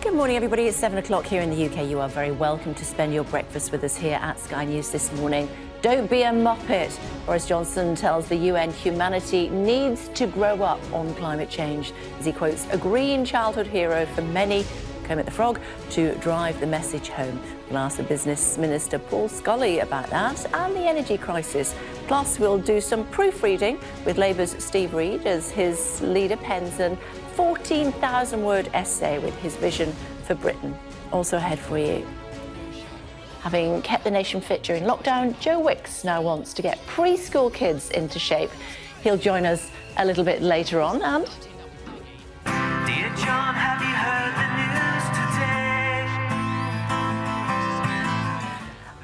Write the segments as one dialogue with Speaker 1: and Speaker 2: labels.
Speaker 1: Good morning, everybody. It's 7 o'clock here in the UK. You are very welcome to spend your breakfast with us here at Sky News this morning. Don't be a muppet. Boris Johnson tells the UN humanity needs to grow up on climate change as he quotes a green childhood hero for many, Kermit the Frog, to drive the message home. We'll ask the Business Minister Paul Scully about that and the energy crisis. Plus, we'll do some proofreading with Labour's Steve Reid as his leader pens an 14,000-word essay with his vision for Britain. Also ahead for you. Having kept the nation fit during lockdown, Joe Wicks now wants to get preschool kids into shape. He'll join us a little bit later on. And
Speaker 2: Dear John, have you heard the news today?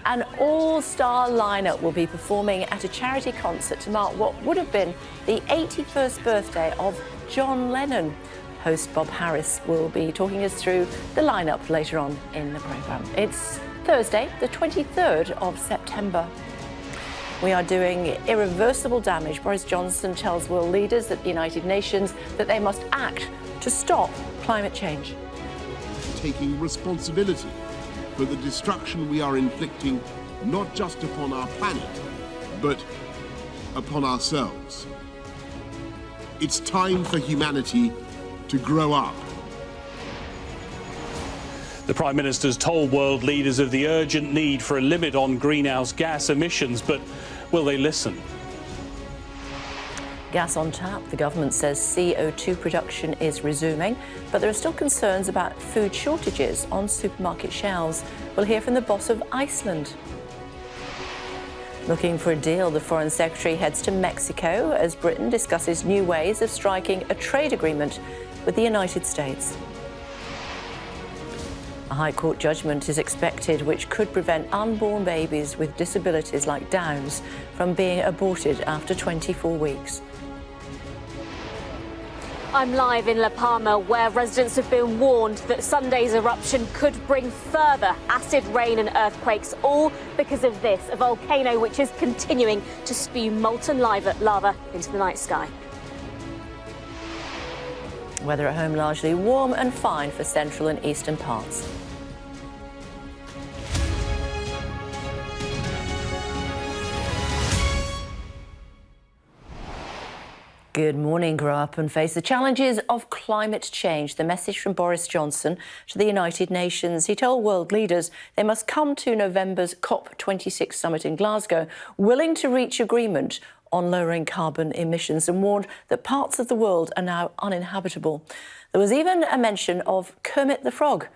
Speaker 1: an all-star lineup will be performing at a charity concert to mark what would have been the 81st birthday of John Lennon. Host Bob Harris will be talking us through the lineup later on in the programme. It's Thursday, the 23rd of September. We are doing irreversible damage. Boris Johnson tells world leaders at the United Nations that they must act to stop climate change.
Speaker 3: Taking responsibility for the destruction we are inflicting, not just upon our planet, but upon ourselves. It's time for humanity to grow up.
Speaker 4: The Prime Minister's told world leaders of the urgent need for a limit on greenhouse gas emissions, but will they listen?
Speaker 1: Gas on tap. The government says CO2 production is resuming, but there are still concerns about food shortages on supermarket shelves. We'll hear from the boss of Iceland. Looking for a deal, the Foreign Secretary heads to Mexico as Britain discusses new ways of striking a trade agreement with the United States. A High Court judgment is expected which could prevent unborn babies with disabilities like Downs from being aborted after 24 weeks.
Speaker 5: I'm live in La Palma, where residents have been warned that Sunday's eruption could bring further acid rain and earthquakes, all because of this, a volcano which is continuing to spew molten lava into the night sky.
Speaker 1: Weather at home largely warm and fine for central and eastern parts. Good morning. Grow up and face the challenges of climate change. The message from Boris Johnson to the United Nations. He told world leaders they must come to November's COP26 summit in Glasgow willing to reach agreement on lowering carbon emissions and warned that parts of the world are now uninhabitable. There was even a mention of Kermit the Frog.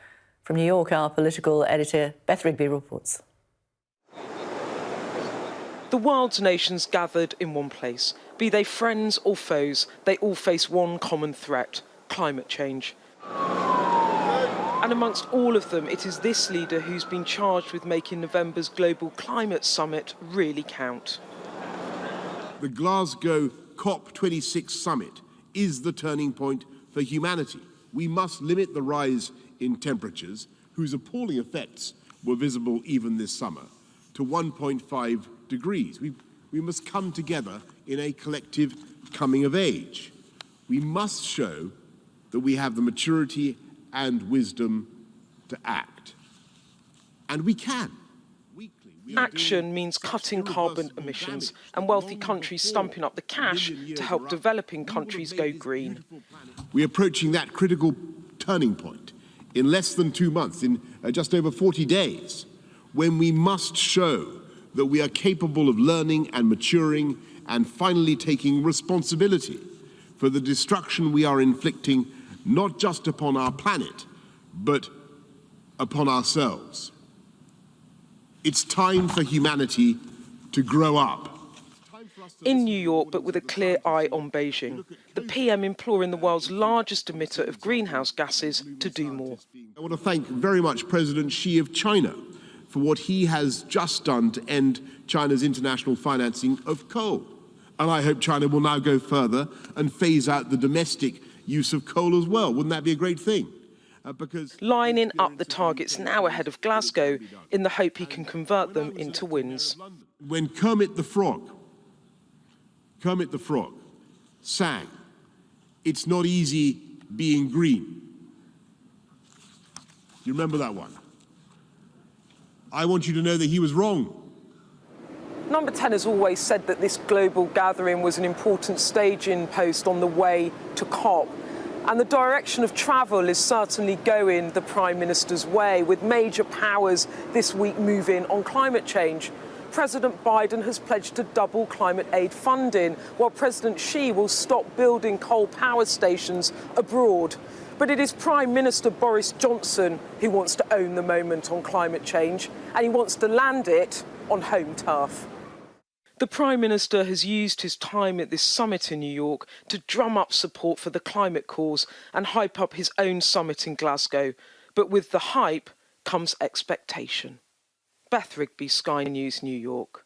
Speaker 1: From New York, our political editor Beth Rigby reports.
Speaker 6: The world's nations gathered in one place. Be they friends or foes, they all face one common threat: climate change. And amongst all of them, it is this leader who's been charged with making November's global climate summit really count.
Speaker 3: The Glasgow COP26 summit is the turning point for humanity. We must limit the rise in temperatures, whose appalling effects were visible even this summer, to 1.5 degrees. We must come together in a collective coming of age. We must show that we have the maturity and wisdom to act. And we can.
Speaker 6: Action means cutting carbon emissions and wealthy countries stumping up the cash to help developing countries go green.
Speaker 3: We're approaching that critical turning point in less than 2 months, in just over 40 days, when we must show that we are capable of learning and maturing and finally taking responsibility for the destruction we are inflicting, not just upon our planet, but upon ourselves. It's time for humanity to grow up.
Speaker 6: In New York, but with a clear eye on Beijing, the PM imploring the world's largest emitter of greenhouse gases to do more.
Speaker 3: I want to thank very much President Xi of China for what he has just done to end China's international financing of coal. And I hope China will now go further and phase out the domestic use of coal as well. Wouldn't that be a great thing?
Speaker 6: Lining up the targets now ahead of Glasgow in the hope he can convert them into wins.
Speaker 3: When Kermit the Frog sang, "It's not easy being green," You remember that one? I want you to know that he was wrong.
Speaker 6: Number 10 has always said that this global gathering was an important staging post on the way to COP. And the direction of travel is certainly going the Prime Minister's way, with major powers this week moving on climate change. President Biden has pledged to double climate aid funding, while President Xi will stop building coal power stations abroad. But it is Prime Minister Boris Johnson who wants to own the moment on climate change, and he wants to land it on home turf. The Prime Minister has used his time at this summit in New York to drum up support for the climate cause and hype up his own summit in Glasgow. But with the hype comes expectation. Beth Rigby, Sky News, New York.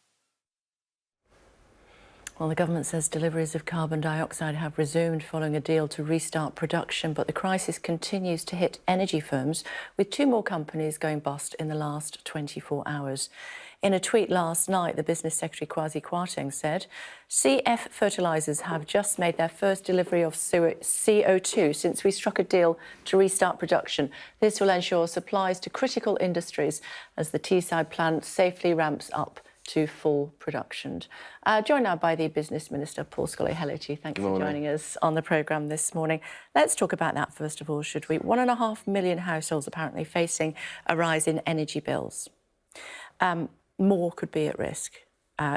Speaker 1: Well, the government says deliveries of carbon dioxide have resumed following a deal to restart production, but the crisis continues to hit energy firms, with 2 more companies going bust in the last 24 hours. In a tweet last night, the Business Secretary Kwasi Kwarteng said CF Fertilisers have just made their first delivery of CO2 since we struck a deal to restart production. This will ensure supplies to critical industries as the Teesside plant safely ramps up to full production. Joined now by the Business Minister, Paul Scully. Hello to you. Thank you for joining us on the programme this morning. Let's talk about that first of all, should we? 1.5 million households apparently facing a rise in energy bills. More could be at risk,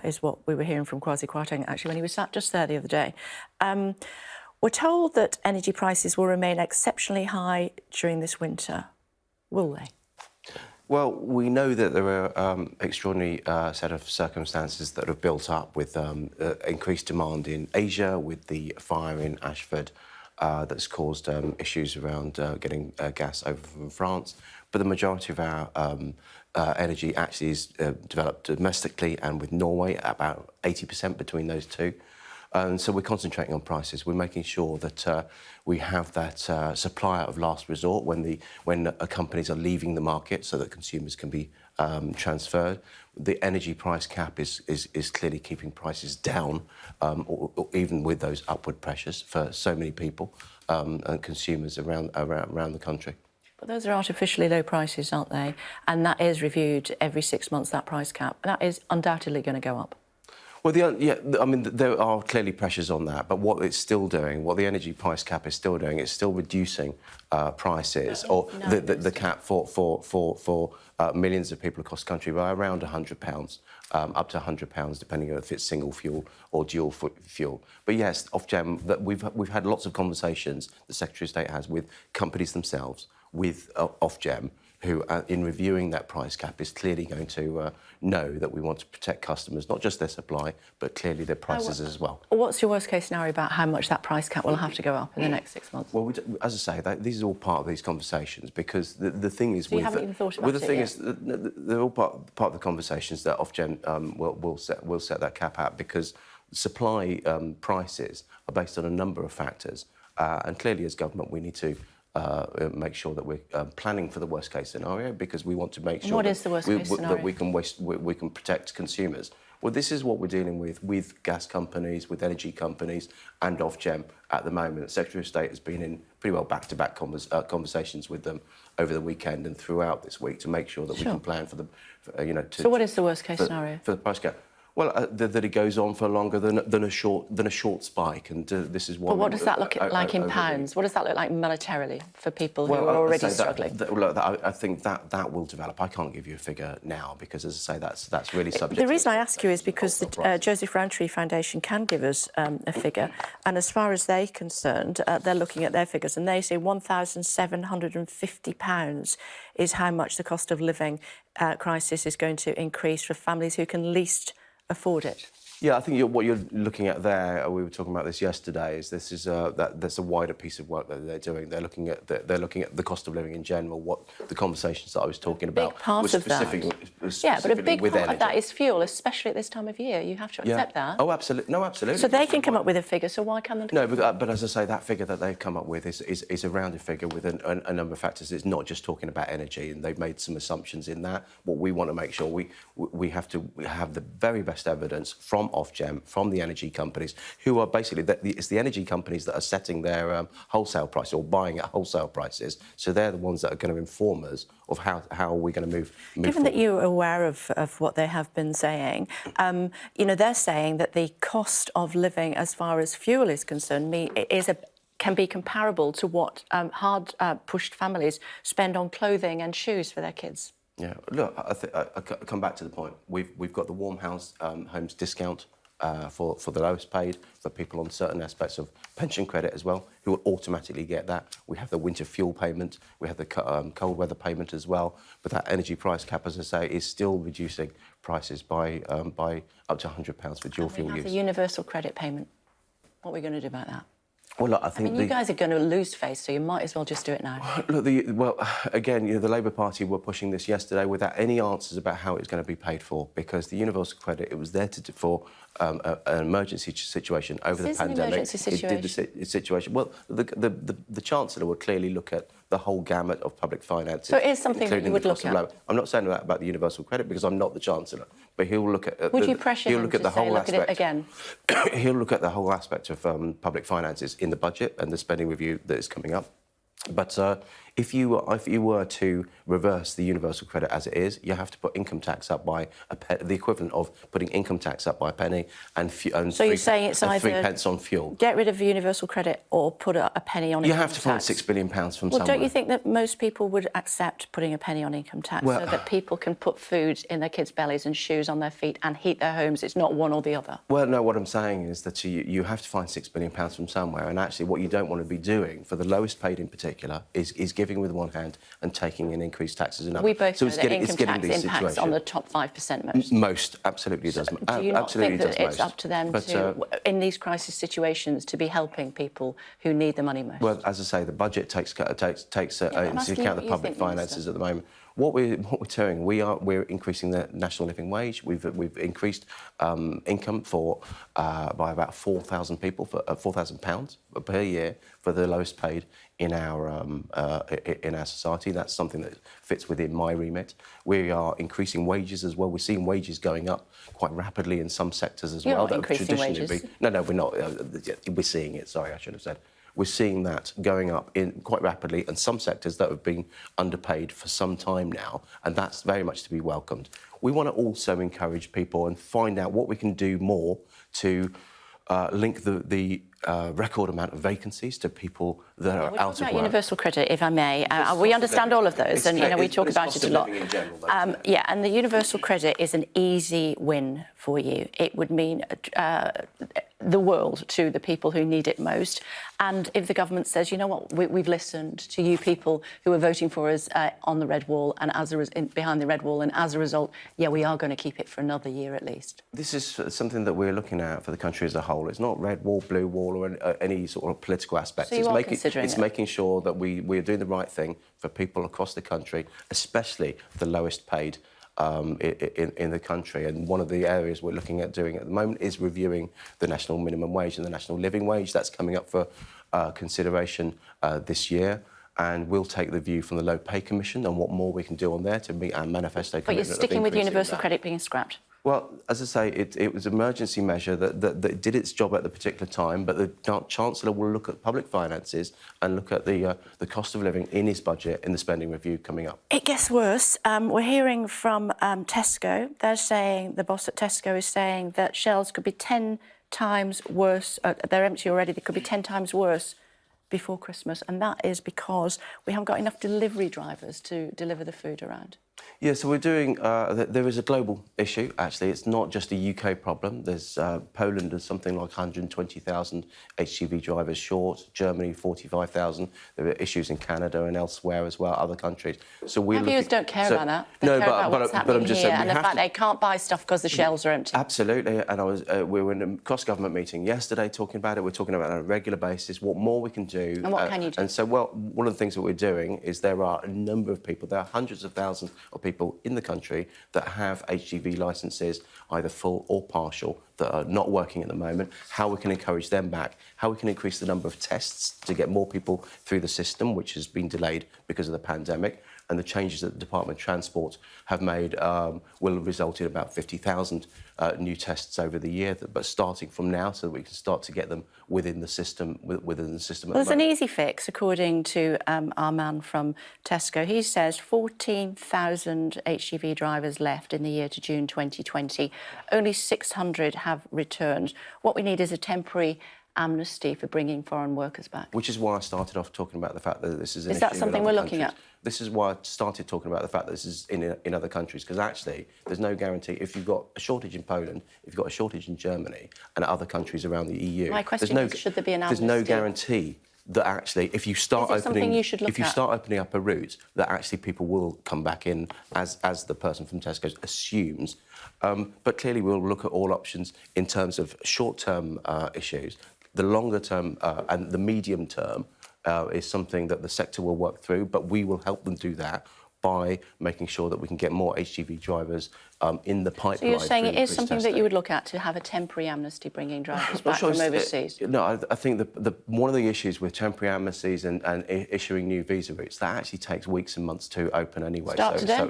Speaker 1: is what we were hearing from Kwasi Kwarteng, actually, when he was sat just there the other day. We're told that energy prices will remain exceptionally high during this winter. Will they?
Speaker 7: Well, we know that there are extraordinary set of circumstances that have built up with increased demand in Asia, with the fire in Ashford that's caused issues around getting gas over from France. But the majority of our energy actually is developed domestically and with Norway, about 80% between those two. And so we're concentrating on prices. We're making sure that we have that supplier of last resort when companies are leaving the market, so that consumers can be transferred. The energy price cap is clearly keeping prices down, or even with those upward pressures for so many people and consumers around the country.
Speaker 1: But those are artificially low prices, aren't they? And that is reviewed every 6 months, that price cap. That is undoubtedly going to go up.
Speaker 7: Well, I mean, there are clearly pressures on that, but what it's still doing, what the energy price cap is still doing, it's still reducing prices, or the cap for millions of people across the country by around £100, up to £100, depending on if it's single fuel or dual fuel. But yes, Ofgem, we've had lots of conversations, the Secretary of State has, with companies themselves, with Ofgem, who, in reviewing that price cap, is clearly going to know that we want to protect customers, not just their supply, but clearly their prices as well.
Speaker 1: What's your worst-case scenario about how much that price cap will have to go up in the next 6 months?
Speaker 7: Well, as I say, these are all part of these conversations, because the thing is...
Speaker 1: So you haven't even thought about it yet?
Speaker 7: Is, they're all part of the conversations that Ofgem will set that cap at, because supply prices are based on a number of factors. And clearly, as government, we need to make sure that we're planning for the worst-case scenario, because we want to make sure that we can protect consumers. Well, this is what we're dealing with gas companies, with energy companies, and Ofgem at the moment. The Secretary of State has been in pretty well back-to-back conversations with them over the weekend and throughout this week to make sure that we can plan for the,
Speaker 1: So what is the worst-case scenario
Speaker 7: for the price cap? Well, that it goes on for longer than a short spike, and this is what.
Speaker 1: But what does that look like in pounds? What does that look like monetarily for people who are already struggling?
Speaker 7: I think that will develop. I can't give you a figure now because, as I say, that's really subject.
Speaker 1: The reason I ask you is because the Joseph Rowntree Foundation can give us a figure, and as far as they're concerned, they're looking at their figures, and they say £1,750 is how much the cost of living crisis is going to increase for families who can least afford it.
Speaker 7: Yeah, I think what you're looking at there, we were talking about this yesterday, is that's a wider piece of work that they're doing. They're looking at the cost of living in general. What the conversations that I was talking about was specifically
Speaker 1: yeah, but a big part
Speaker 7: energy.
Speaker 1: of that is fuel, especially at this time of year. You have to accept that.
Speaker 7: Oh, absolutely. No, absolutely.
Speaker 1: So they can come up with a figure. So why can't they?
Speaker 7: No, but as I say, that figure that they've come up with is a rounded figure with a number of factors. It's not just talking about energy, and they've made some assumptions in that. What we want to make sure we have to have the very best evidence from Ofgem, from the energy companies, who are basically, it's the energy companies that are setting their wholesale price or buying at wholesale prices. So they're the ones that are going to inform us of how we're going to move
Speaker 1: Given
Speaker 7: forward.
Speaker 1: that you're aware of what they have been saying, they're saying that the cost of living as far as fuel is concerned can be comparable to what hard-pushed families spend on clothing and shoes for their kids.
Speaker 7: Yeah, look, I come back to the point. We've got the Warm House Homes discount for the lowest paid, for people on certain aspects of pension credit as well, who will automatically get that. We have the winter fuel payment, we have the cold weather payment as well, but that energy price cap, as I say, is still reducing prices by up to £100 for dual fuel use.
Speaker 1: The universal credit payment. What are we going to do about that?
Speaker 7: Well, look, I think
Speaker 1: you guys are going to lose face, so you might as well just do it now.
Speaker 7: Look, again, the Labour Party were pushing this yesterday without any answers about how it's going to be paid for, because the universal credit, it was there for an emergency situation over the pandemic.
Speaker 1: An emergency situation.
Speaker 7: It did the situation. Well, the Chancellor would clearly look at the whole gamut of public finances.
Speaker 1: So it is something that you would look at?
Speaker 7: I'm not saying that about the universal credit because I'm not the Chancellor, but he'll look at...
Speaker 1: Would you pressure him to say, look at it again?
Speaker 7: He'll look at the whole aspect of public finances in the budget and the spending review that is coming up. But if you were to reverse the universal credit as it is, you have to put income tax up by the equivalent of putting income tax up by a penny and
Speaker 1: so you're saying it's either
Speaker 7: 3 pence on fuel.
Speaker 1: Get rid of the universal credit or put a penny on income tax.
Speaker 7: You have to find £6 billion from somewhere.
Speaker 1: Well, don't you think that most people would accept putting a penny on income tax so that people can put food in their kids' bellies and shoes on their feet and heat their homes? It's not one or the other.
Speaker 7: Well, no, what I'm saying is that you have to find £6 billion from somewhere, and actually what you don't want to be doing, for the lowest paid in particular, is giving with one hand and taking in increased taxes in another.
Speaker 1: We both know that income tax impacts on the top 5% most.
Speaker 7: Most, absolutely does.
Speaker 1: Do you not think that it's up to them in these crisis situations, to be helping people who need the money most?
Speaker 7: Well, as I say, the budget takes into account the public finances at the moment. What we're doing, we're increasing the national living wage. We've increased income by about 4,000 people, for £4,000 per year for the lowest paid in our society. That's something that fits within my remit. We are increasing wages as well. We're seeing wages going up quite rapidly in some sectors as well.
Speaker 1: You're not increasing wages.
Speaker 7: No, we're not. We're seeing it. Sorry, I should have said. We're seeing that going up quite rapidly in some sectors that have been underpaid for some time now, and that's very much to be welcomed. We want to also encourage people and find out what we can do more to link the record amount of vacancies to people that are out of work.
Speaker 1: Universal credit, if I may. We understand all of those, and we talk about it a lot. Yeah, and the universal credit is an easy win for you. It would mean the world to the people who need it most. And if the government says, you know what, we've listened to you people who are voting for us on the red wall and behind the red wall, and as a result, yeah, we are going to keep it for another year at least.
Speaker 7: This is something that we're looking at for the country as a whole. It's not red wall, blue wall, or any sort of political aspect.
Speaker 1: So it's
Speaker 7: making sure that we're doing the right thing for people across the country, especially the lowest paid in the country. And one of the areas we're looking at doing at the moment is reviewing the national minimum wage and the national living wage. That's coming up for consideration this year. And we'll take the view from the Low Pay Commission on what more we can do on there to meet our manifesto commitment.
Speaker 1: But you're sticking with universal credit being scrapped?
Speaker 7: Well, as I say, it was an emergency measure that did its job at the particular time, but the Chancellor will look at public finances and look at the cost of living in his budget in the spending review coming up.
Speaker 1: It gets worse. We're hearing from Tesco. They're saying, the boss at Tesco is saying that shelves could be 10 times worse. They're empty already. They could be 10 times worse before Christmas, and that is because we haven't got enough delivery drivers to deliver the food around.
Speaker 7: Yeah, so we're doing... there is a global issue, actually. It's not just a UK problem. There's Poland has something like 120,000 HGV drivers short, Germany 45,000. There are issues in Canada and elsewhere as well, other countries. So we're
Speaker 1: viewers don't care about that. They care about what's happening
Speaker 7: I'm just
Speaker 1: here
Speaker 7: saying,
Speaker 1: and the fact they can't buy stuff because the shelves are empty.
Speaker 7: Absolutely, and we were in a cross-government meeting yesterday talking about it. We're talking about it on a regular basis, what more we can do.
Speaker 1: And what can you do?
Speaker 7: And so, well, one of the things that we're doing is there are a number of people, there are hundreds of thousands of people in the country that have HGV licences, either full or partial, that are not working at the moment, how we can encourage them back, how we can increase the number of tests to get more people through the system, which has been delayed because of the pandemic, and the changes that the Department of Transport have made will result in about 50,000 new tests over the year, but starting from now so that we can start to get them within the system.
Speaker 1: Well, there's an easy fix, according to our man from Tesco. He says 14,000 HGV drivers left in the year to June 2020. Only 600 have returned. What we need is a temporary amnesty for bringing foreign workers back.
Speaker 7: Which is why I started off talking about the fact that this is an issue.
Speaker 1: Is that something we're looking at?
Speaker 7: This is why I started talking about the fact that this is in other countries, because actually there's no guarantee. If you've got a shortage in Poland, if you've got a shortage in Germany and other countries around the EU,
Speaker 1: my question is, should there be an amnesty?
Speaker 7: There's no guarantee that actually, if you start opening up a route, that actually people will come back in, as the person from Tesco assumes. But clearly, we'll look at all options in terms of short-term issues. The longer term and the medium term is something that the sector will work through, but we will help them do that by making sure that we can get more HGV drivers in the pipeline.
Speaker 1: So you're saying it is something that you would look at, to have a temporary amnesty bringing drivers back from overseas?
Speaker 7: No, I think one of the issues with temporary amnesties and issuing new visa routes, that actually takes weeks and months to open anyway.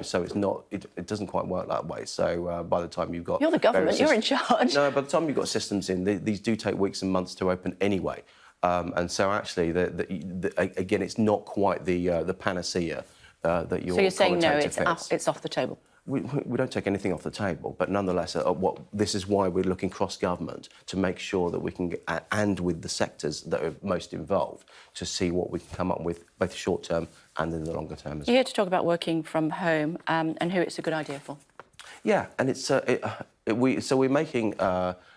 Speaker 7: So it's not, it doesn't quite work that way. So by the time you've got...
Speaker 1: You're the government, you're in charge.
Speaker 7: No, by the time you've got systems in, these do take weeks and months to open anyway. And so actually, again, it's not quite the panacea that you're...
Speaker 1: So you're saying no, it's off the table?
Speaker 7: We don't take anything off the table, but nonetheless, this is why we're looking cross-government to make sure that we can get, and with the sectors that are most involved, to see what we can come up with, both short-term and in the longer term as well.
Speaker 1: You're here to talk about working from home and who it's a good idea for.
Speaker 7: Yeah, and we're making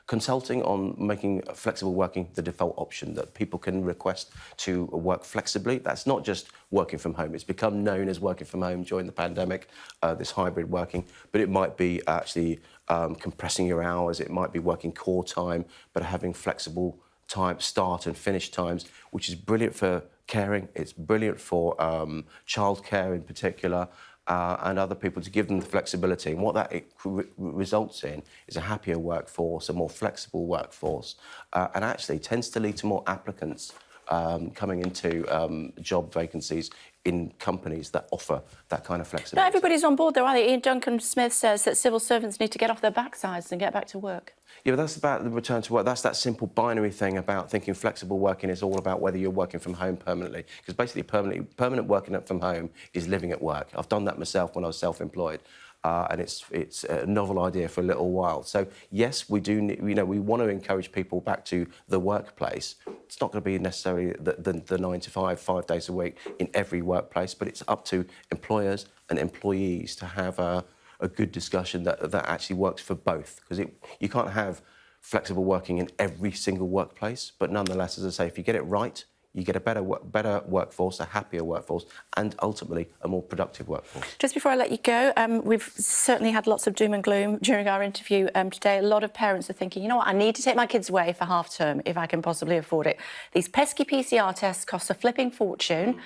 Speaker 7: consulting on making flexible working the default option, that people can request to work flexibly. That's not just working from home. It's become known as working from home during the pandemic, this hybrid working, but it might be actually compressing your hours. It might be working core time, but having flexible time, start and finish times, which is brilliant for caring. It's brilliant for childcare in particular. And other people, to give them the flexibility. And what that results in is a happier workforce, a more flexible workforce, and actually tends to lead to more applicants coming into job vacancies in companies that offer that kind of flexibility.
Speaker 1: Not everybody's on board, though, are they? Ian Duncan-Smith says that civil servants need to get off their backsides and get back to work.
Speaker 7: Yeah, but that's about the return to work. That's that simple binary thing about thinking flexible working is all about whether you're working from home permanently. Because basically, permanent working from home is living at work. I've done that myself when I was self-employed. And it's a novel idea for a little while. So yes, we do. We want to encourage people back to the workplace. It's not going to be necessarily the 9 to 5, 5 days a week in every workplace, but it's up to employers and employees to have a good discussion that actually works for both. Because you can't have flexible working in every single workplace, but nonetheless, as I say, if you get it right, you get a better workforce, a happier workforce, and ultimately a more productive workforce.
Speaker 1: Just before I let you go, we've certainly had lots of doom and gloom during our interview today. A lot of parents are thinking, you know what, I need to take my kids away for half-term if I can possibly afford it. These pesky PCR tests cost a flipping fortune.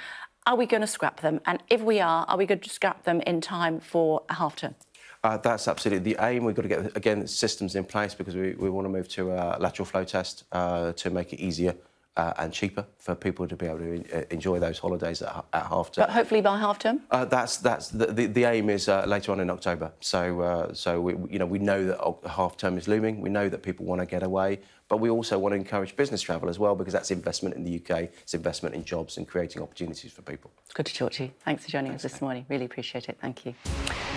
Speaker 1: Are we going to scrap them? And if we are we going to scrap them in time for a half-term?
Speaker 7: That's absolutely the aim. We've got to get, again, systems in place because we want to move to a lateral flow test to make it easier and cheaper for people to be able to enjoy those holidays at half-term.
Speaker 1: But hopefully by half-term?
Speaker 7: That's the aim is later on in October. So we know that half-term is looming. We know that people want to get away, but we also want to encourage business travel as well, because that's investment in the UK. It's investment in jobs and creating opportunities for people. It's
Speaker 1: good to talk to you. Thanks for joining us this morning. Really appreciate it. Thank you.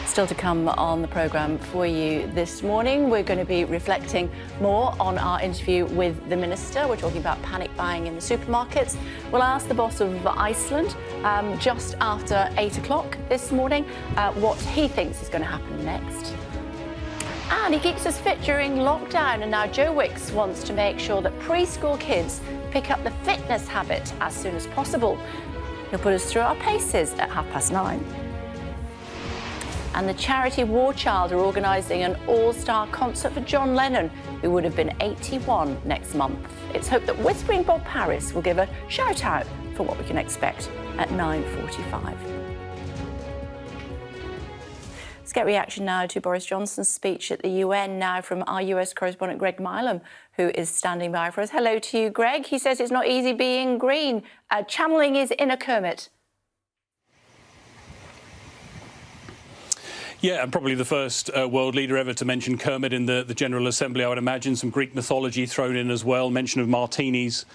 Speaker 1: Still to come on the programme for you this morning, we're going to be reflecting more on our interview with the Minister. We're talking about panic buying in the supermarkets. We'll ask the boss of Iceland just after 8 o'clock this morning what he thinks is going to happen next. And he keeps us fit during lockdown, and now Joe Wicks wants to make sure that preschool kids pick up the fitness habit as soon as possible. He'll put us through our paces at 9:30. And the charity War Child are organising an all-star concert for John Lennon, who would have been 81 next month. It's hoped that Whispering Bob Paris will give a shout-out for what we can expect at 9:45. get reaction now to Boris Johnson's speech at the UN now from our US correspondent Greg Milam, who is standing by for us. Hello to you, Greg. He says it's not easy being green. Channeling his inner Kermit.
Speaker 4: Yeah, and probably the first world leader ever to mention Kermit in the General Assembly, I would imagine. Some Greek mythology thrown in as well, mention of martinis.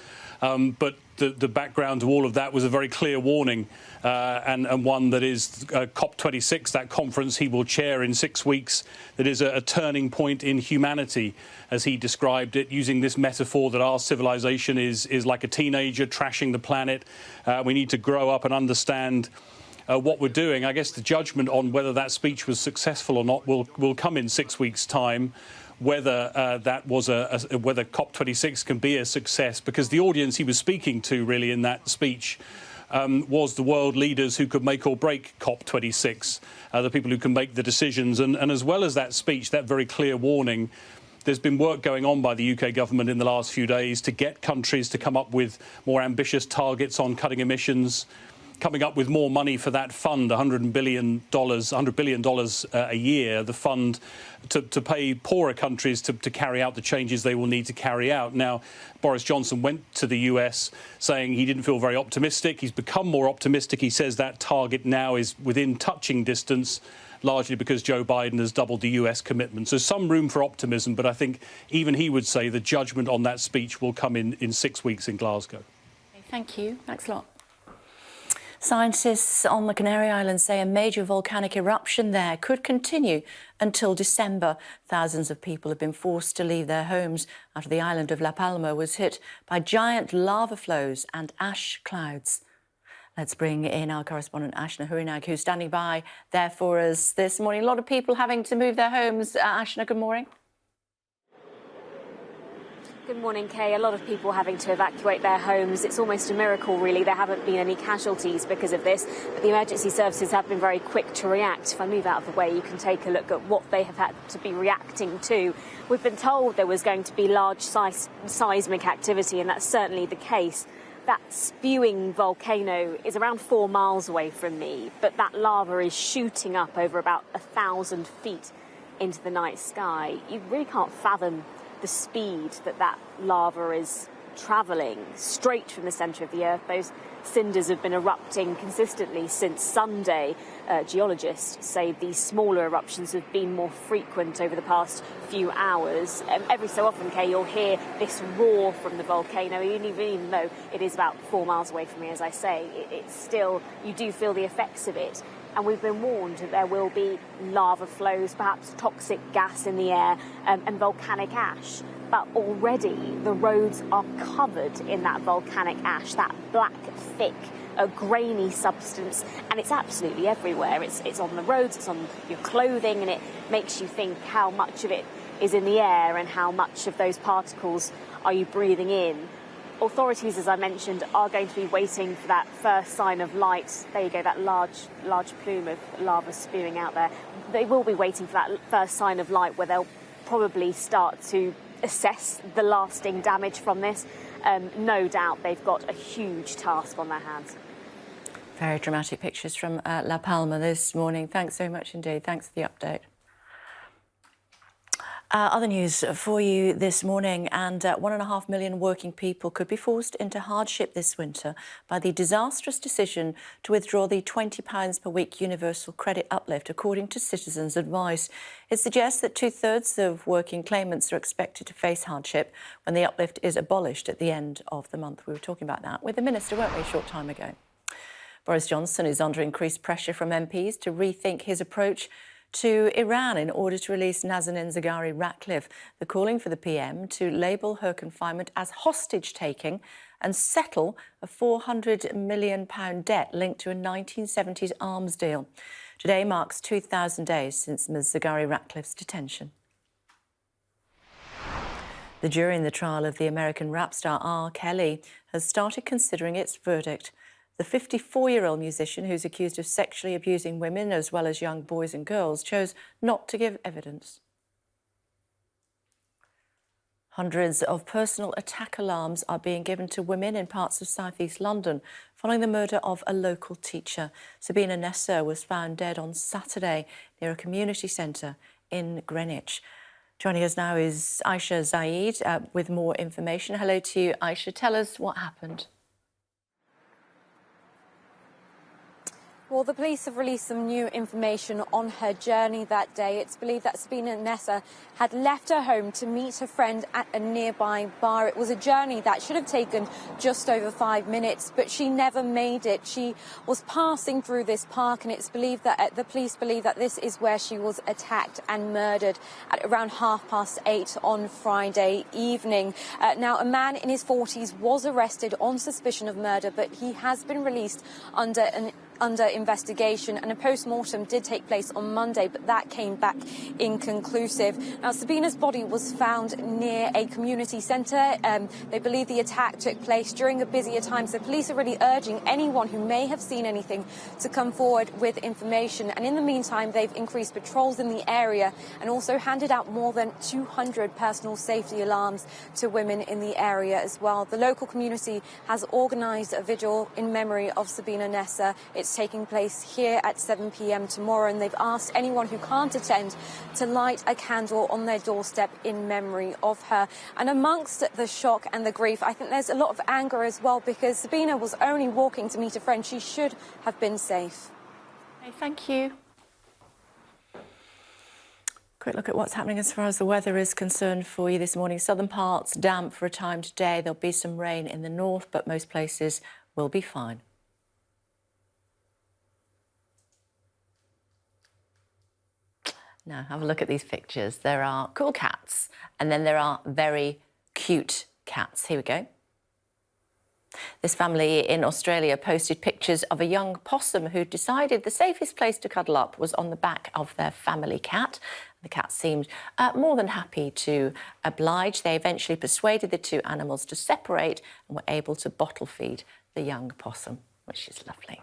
Speaker 4: But the background to all of that was a very clear warning, and one that is COP26, that conference he will chair in 6 weeks, that is a turning point in humanity, as he described it, using this metaphor that our civilization is like a teenager trashing the planet. We need to grow up and understand what we're doing. I guess the judgment on whether that speech was successful or not will come in 6 weeks' time. Whether that was whether COP26 can be a success, because the audience he was speaking to really in that speech was the world leaders who could make or break COP26, the people who can make the decisions. And as well as that speech, that very clear warning, there's been work going on by the UK government in the last few days to get countries to come up with more ambitious targets on cutting emissions, coming up with more money for that fund, $100 billion a year, the fund to pay poorer countries to carry out the changes they will need to carry out. Now, Boris Johnson went to the US saying he didn't feel very optimistic. He's become more optimistic. He says that target now is within touching distance, largely because Joe Biden has doubled the US commitment. So some room for optimism, but I think even he would say the judgment on that speech will come in 6 weeks in Glasgow.
Speaker 1: Thank you. Thanks a lot. Scientists on the Canary Islands say a major volcanic eruption there could continue until December. Thousands of people have been forced to leave their homes after the island of Palma was hit by giant lava flows and ash clouds. Let's bring in our correspondent Ashna Hurinag, who's standing by there for us this morning. A lot of people having to move their homes. Ashna, good morning.
Speaker 5: Good morning, Kay. A lot of people having to evacuate their homes. It's almost a miracle, really. There haven't been any casualties because of this, but the emergency services have been very quick to react. If I move out of the way, you can take a look at what they have had to be reacting to. We've been told there was going to be large seismic activity, and that's certainly the case. That spewing volcano is around 4 miles away from me, but that lava is shooting up over about 1,000 feet into the night sky. You really can't fathom the speed that lava is travelling straight from the centre of the Earth. Those cinders have been erupting consistently since Sunday. Geologists say these smaller eruptions have been more frequent over the past few hours. Every so often, Kay, you'll hear this roar from the volcano, even though it is about 4 miles away from me, as I say. It's still, you do feel the effects of it. And we've been warned that there will be lava flows, perhaps toxic gas in the air, and volcanic ash. But already the roads are covered in that volcanic ash, that black, thick, grainy substance, and it's absolutely everywhere. It's on the roads, it's on your clothing, and it makes you think how much of it is in the air and how much of those particles are you breathing in. Authorities, as I mentioned, are going to be waiting for that first sign of light. There you go, that large plume of lava spewing out there. They will be waiting for that first sign of light where they'll probably start to assess the lasting damage from this. No doubt they've got a huge task on their hands.
Speaker 1: Very dramatic pictures from La Palma this morning. Thanks so much indeed. Thanks for the update. Other news for you this morning, and 1.5 million working people could be forced into hardship this winter by the disastrous decision to withdraw the £20 per week universal credit uplift, according to Citizens Advice. It suggests that 2/3 of working claimants are expected to face hardship when the uplift is abolished at the end of the month. We were talking about that with the Minister, weren't we, a short time ago. Boris Johnson is under increased pressure from MPs to rethink his approach to Iran in order to release Nazanin Zaghari-Ratcliffe. They're calling for the PM to label her confinement as hostage-taking and settle a £400 million debt linked to a 1970s arms deal. Today marks 2,000 days since Ms Zaghari-Ratcliffe's detention. The jury in the trial of the American rap star R. Kelly has started considering its verdict. The 54-year-old musician, who's accused of sexually abusing women as well as young boys and girls, chose not to give evidence. Hundreds of personal attack alarms are being given to women in parts of southeast London following the murder of a local teacher. Sabina Nessa was found dead on Saturday near a community centre in Greenwich. Joining us now is Aisha Zaid with more information. Hello to you, Aisha. Tell us what happened.
Speaker 8: Well, the police have released some new information on her journey that day. It's believed that Sabina Nessa had left her home to meet her friend at a nearby bar. It was a journey that should have taken just over 5 minutes, but she never made it. She was passing through this park, and it's believed that the police believe that this is where she was attacked and murdered at around 8:30 on Friday evening. Now, a man in his 40s was arrested on suspicion of murder, but he has been released under investigation, and a post-mortem did take place on Monday, but that came back inconclusive. Now, Sabina's body was found near a community centre. They believe the attack took place during a busier time, so police are really urging anyone who may have seen anything to come forward with information. And in the meantime, they've increased patrols in the area and also handed out more than 200 personal safety alarms to women in the area as well. The local community has organised a vigil in memory of Sabina Nessa. It's taking place here at 7 p.m. tomorrow, and they've asked anyone who can't attend to light a candle on their doorstep in memory of her. And amongst the shock and the grief, I think there's a lot of anger as well, because Sabina was only walking to meet a friend. She should have been safe.
Speaker 1: Okay, thank you. Quick look at what's happening as far as the weather is concerned for you this morning. Southern parts damp for a time today. There'll be some rain in the north, but most places will be fine. Now, have a look at these pictures. There are cool cats, and then there are very cute cats. Here we go. This family in Australia posted pictures of a young possum who decided the safest place to cuddle up was on the back of their family cat. The cat seemed more than happy to oblige. They eventually persuaded the two animals to separate and were able to bottle feed the young possum, which is lovely.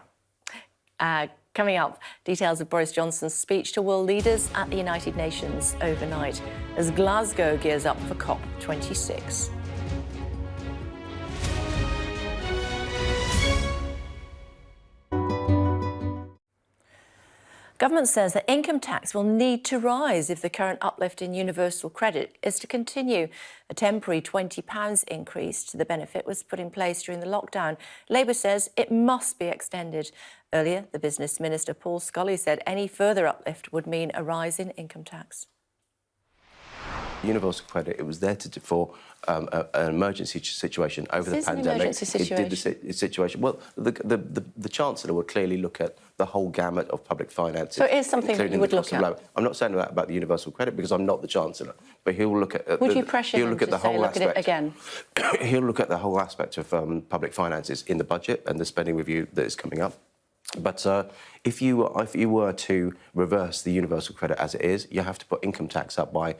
Speaker 1: Coming up, details of Boris Johnson's speech to world leaders at the United Nations overnight as Glasgow gears up for COP26. Government says that income tax will need to rise if the current uplift in universal credit is to continue. A temporary £20 increase to the benefit was put in place during the lockdown. Labour says it must be extended. Earlier, the Business Minister Paul Scully said any further uplift would mean a rise in income tax.
Speaker 7: Universal credit, it was there for an emergency situation over the pandemic.
Speaker 1: An emergency situation.
Speaker 7: It did the situation. Well, the Chancellor would clearly look at the whole gamut of public finances.
Speaker 1: So it is something that you would look at?
Speaker 7: I'm not saying that about the universal credit because I'm not the Chancellor, but he'll look at...
Speaker 1: Would you pressure him to say, look at it again?
Speaker 7: He'll look at the whole aspect of public finances in the budget and the spending review that is coming up. But if you were to reverse the universal credit as it is, you have to put income tax up by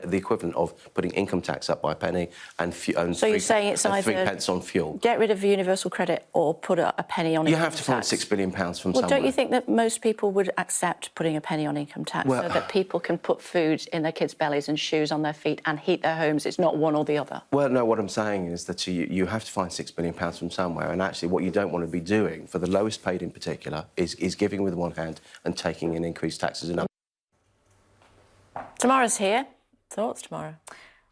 Speaker 7: the equivalent of putting income tax up by a penny and
Speaker 1: so you're saying it's either
Speaker 7: 3 pence on fuel.
Speaker 1: Get rid of universal credit or put a penny on income tax.
Speaker 7: You have to find £6 billion from somewhere.
Speaker 1: Well, don't you think that most people would accept putting a penny on income tax so that people can put food in their kids' bellies and shoes on their feet and heat their homes? It's not one or the other.
Speaker 7: Well, no, what I'm saying is that you have to find £6 billion from somewhere, and actually what you don't want to be doing, for the lowest paid in particular, is giving with one hand and taking in increased taxes in another.
Speaker 1: Tamara's here. Thoughts, Tamara?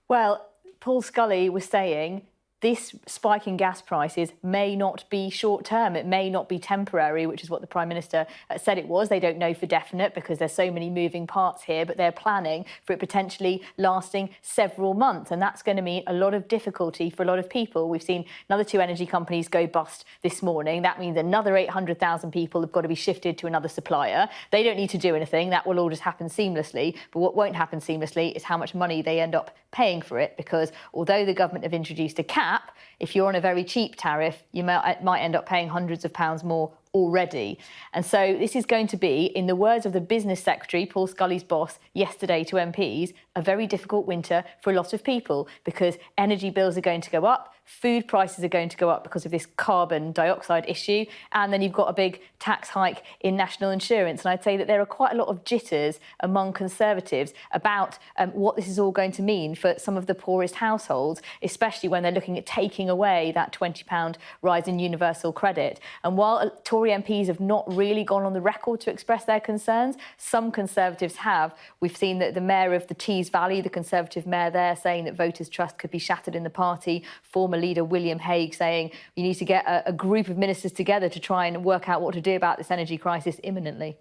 Speaker 9: Well, Paul Scully was saying this spike in gas prices may not be short-term. It may not be temporary, which is what the Prime Minister said it was. They don't know for definite because there's so many moving parts here, but they're planning for it potentially lasting several months. And that's going to mean a lot of difficulty for a lot of people. We've seen another 2 energy companies go bust this morning. That means another 800,000 people have got to be shifted to another supplier. They don't need to do anything. That will all just happen seamlessly. But what won't happen seamlessly is how much money they end up paying for it, because although the government have introduced a cap, if you're on a very cheap tariff, you might end up paying hundreds of pounds more already. And so this is going to be, in the words of the Business Secretary, Paul Scully's boss, yesterday to MPs, a very difficult winter for a lot of people because energy bills are going to go up, food prices are going to go up because of this carbon dioxide issue, and then you've got a big tax hike in national insurance. And I'd say that there are quite a lot of jitters among Conservatives about what this is all going to mean for some of the poorest households, especially when they're looking at taking away that £20 rise in universal credit. And while Tory MPs have not really gone on the record to express their concerns, some Conservatives have. We've seen that the mayor of the Tees Valley, the Conservative mayor there, saying that voters' trust could be shattered in the party. Former leader William Hague saying you need to get a group of ministers together to try and work out what to do about this energy crisis imminently.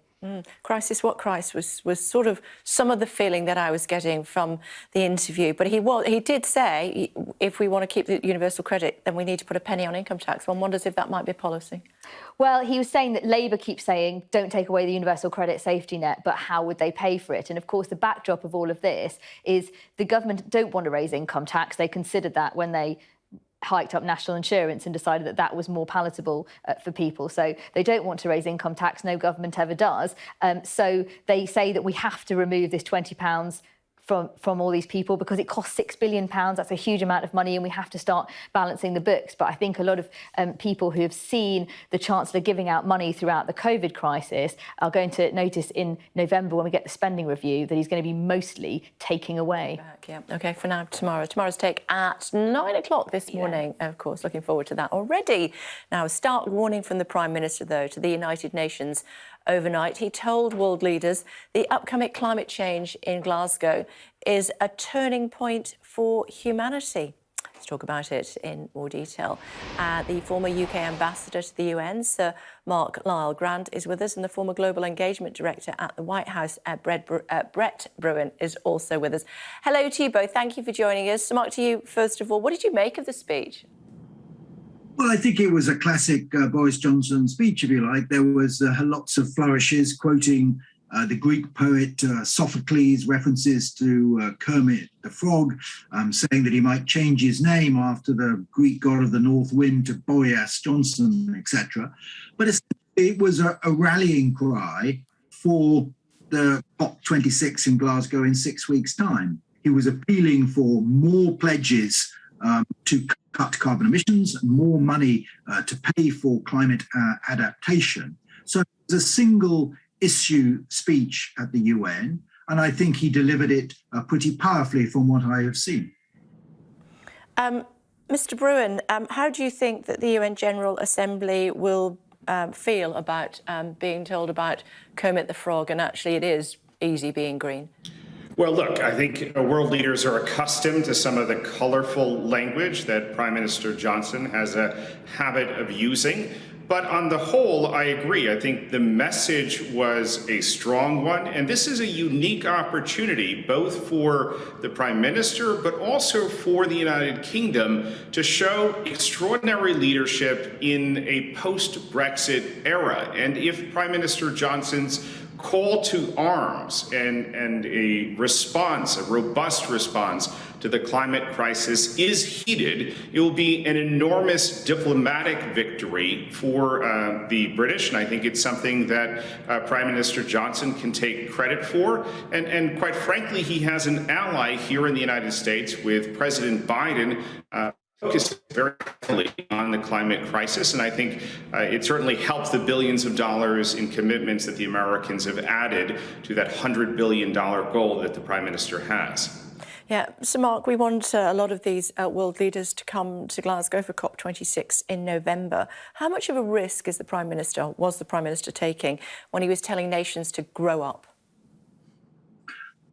Speaker 1: Crisis, what crisis was sort of some of the feeling that I was getting from the interview. But he did say if we want to keep the universal credit, then we need to put a penny on income tax. One wonders if that might be a policy.
Speaker 9: Well, he was saying that Labour keeps saying don't take away the universal credit safety net, but how would they pay for it? And of course, the backdrop of all of this is the government don't want to raise income tax. They considered that when they hiked up national insurance and decided that that was more palatable for people. So they don't want to raise income tax. No government ever does. So they say that we have to remove this £20 from all these people because it costs £6 billion. That's a huge amount of money, and we have to start balancing the books. But I think a lot of people who have seen the Chancellor giving out money throughout the COVID crisis are going to notice in November, when we get the spending review, that he's going to be mostly taking away.
Speaker 1: Yeah. OK, for now, tomorrow's take at 9 o'clock this morning. Of course, looking forward to that already. Now, a stark warning from the Prime Minister, though, to the United Nations overnight. He told world leaders the upcoming climate change in Glasgow is a turning point for humanity. Let's talk about it in more detail. The former UK ambassador to the UN, Sir Mark Lyle Grant, is with us, and the former global engagement director at the White House, Brett Bruen, is also with us. Hello to you both. Thank you for joining us. So Mark, to you first of all, what did you make of the speech?
Speaker 10: Well, I think it was a classic Boris Johnson speech, if you like. There was lots of flourishes, quoting the Greek poet Sophocles, references to Kermit the Frog, saying that he might change his name after the Greek god of the north wind to Boris Johnson, etc. But it was a rallying cry for the COP26 in Glasgow in 6 weeks' time. He was appealing for more pledges to cut carbon emissions, more money to pay for climate adaptation. So it was a single issue speech at the UN, and I think he delivered it pretty powerfully from what I have seen.
Speaker 1: Mr. Bruen, how do you think that the UN General Assembly will feel about being told about Kermit the Frog, and actually it is easy being green?
Speaker 11: Well, look, I think world leaders are accustomed to some of the colorful language that Prime Minister Johnson has a habit of using. But on the whole, I agree. I think the message was a strong one. And this is a unique opportunity, both for the Prime Minister, but also for the United Kingdom, to show extraordinary leadership in a post-Brexit era. And if Prime Minister Johnson's call to arms and a response, a robust response to the climate crisis is heeded, it will be an enormous diplomatic victory for the British. And I think it's something that Prime Minister Johnson can take credit for. And quite frankly, he has an ally here in the United States with President Biden, focused very heavily on the climate crisis, and I think it certainly helps the billions of dollars in commitments that the Americans have added to that $100 billion goal that the Prime Minister has.
Speaker 1: Yeah, so Mark, we want a lot of these world leaders to come to Glasgow for COP26 in November. How much of a risk was the Prime Minister taking when he was telling nations to grow up?